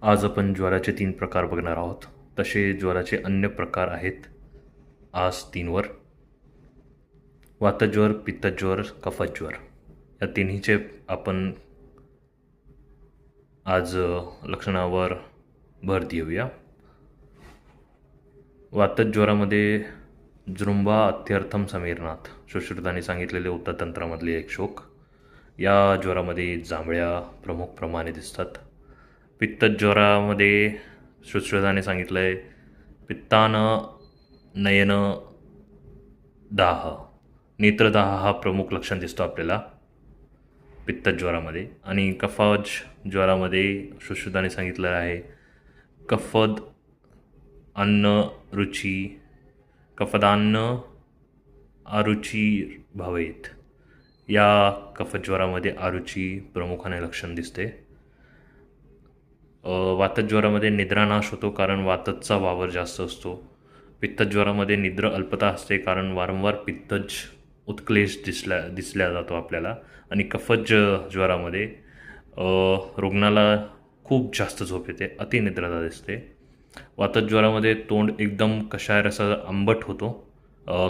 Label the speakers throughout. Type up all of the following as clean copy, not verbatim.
Speaker 1: आज आपण ज्वराचे 3 प्रकार बघणार आहोत. तसे ज्वराचे अन्य प्रकार आहेत आज 3वर. वातज्वर, पित्तज्वर, कफज्वर या तिन्हीचे आपण आज लक्षणावर भर देऊया. वातज्वरामध्ये जृंभा अत्यर्थम समीरनाथ सुश्रुतांनी सांगितलेले उत्तरतंत्रामधले एक श्लोक. या ज्वरामध्ये जांभळ्या प्रमुख प्रमाणे दिसतात. पित्तज्वरामध्ये सुश्रुताने सांगितलं आहे पित्तानं नयन दाह, नेत्रदाह हा प्रमुख लक्षण दिसतो आपल्याला पित्तज्वरामध्ये. आणि कफज ज्वरामध्ये सुश्रुताने सांगितलं आहे कफद अन्न रुची, कफदान्न अरुची भवेत. या कफज्वरामध्ये अरुची प्रमुखाने लक्षण दिसते. वातज्वरामध्ये निद्रानाश होतो कारण वातचा वावर जास्त असतो. पित्तज्वरामध्ये निद्र अल्पता असते कारण वारंवार पित्तज उत्क्लेश दिसल्या जातो आपल्याला. आणि कफज ज्वरामध्ये रुग्णाला खूप जास्त झोप येते, अतिनिद्रता दिसते. वातज्वरामध्ये तोंड एकदम कषाय रसा आंबट होतो,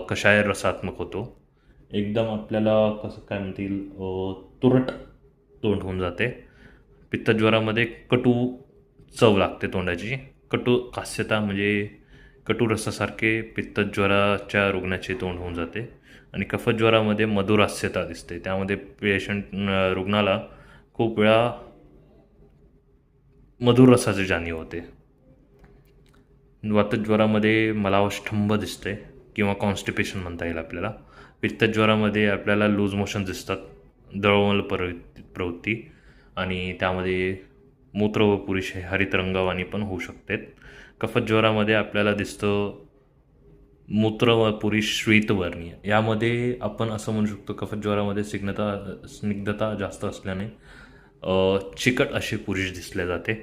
Speaker 1: कषाय रसात्मक होतो. एकदम आपल्याला कसं काय म्हणतील तुरट तोंड होऊन जाते. पित्तज्वरामध्ये कटू चव लागते तोंडाची, कटू कास्यता म्हणजे कटू रसासारखे पित्तज्वराच्या रुग्णाचे तोंड होऊन जाते. आणि कफज्वरामध्ये मधुरास्यता दिसते, त्यामध्ये रुग्णाला खूप वेळा मधुर रसाची जाणीव होते. वातज्वरामध्ये मलावष्ठंभ दिसते किंवा कॉन्स्टिपेशन म्हणता येईल आपल्याला. पित्तज्वरामध्ये आपल्याला लूज मोशन दिसतात, दळवळ प्रवृत्ती, आणि त्यामध्ये मूत्र व पुरुष हरितरंगवाणी पण होऊ शकते. कफज्वरामध्ये आपल्याला दिसतं मूत्र व पुरुष श्वेतवर्णीय. यामध्ये आपण असं म्हणू शकतो कफज्वरामध्ये स्निग्धता जास्त असल्याने चिकट असे पुरुष दिसले जाते.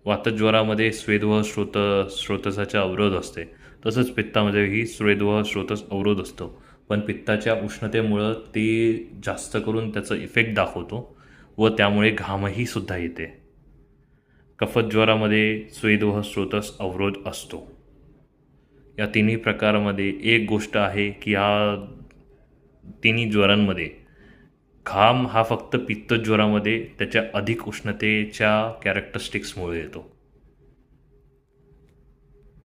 Speaker 1: वातज्वरामध्ये स्वेदवह स्रोतसाचा अवरोध असते. तसंच पित्तामध्येही स्वेदवह स्रोतस अवरोध असतो, पण पित्ताच्या उष्णतेमुळं ते जास्त करून त्याचा इफेक्ट दाखवतो व त्यामुळे घामही सुद्धा येते. कफज्वरामध्ये स्वेदवह स्रोतस अवरोध असतो. या तिन्ही प्रकारामध्ये एक गोष्ट आहे की या तिन्ही ज्वरांमध्ये घाम हा फक्त पित्तज्वरामध्ये त्याच्या अधिक उष्णतेच्या कॅरेक्टरिस्टिक्समुळे येतो.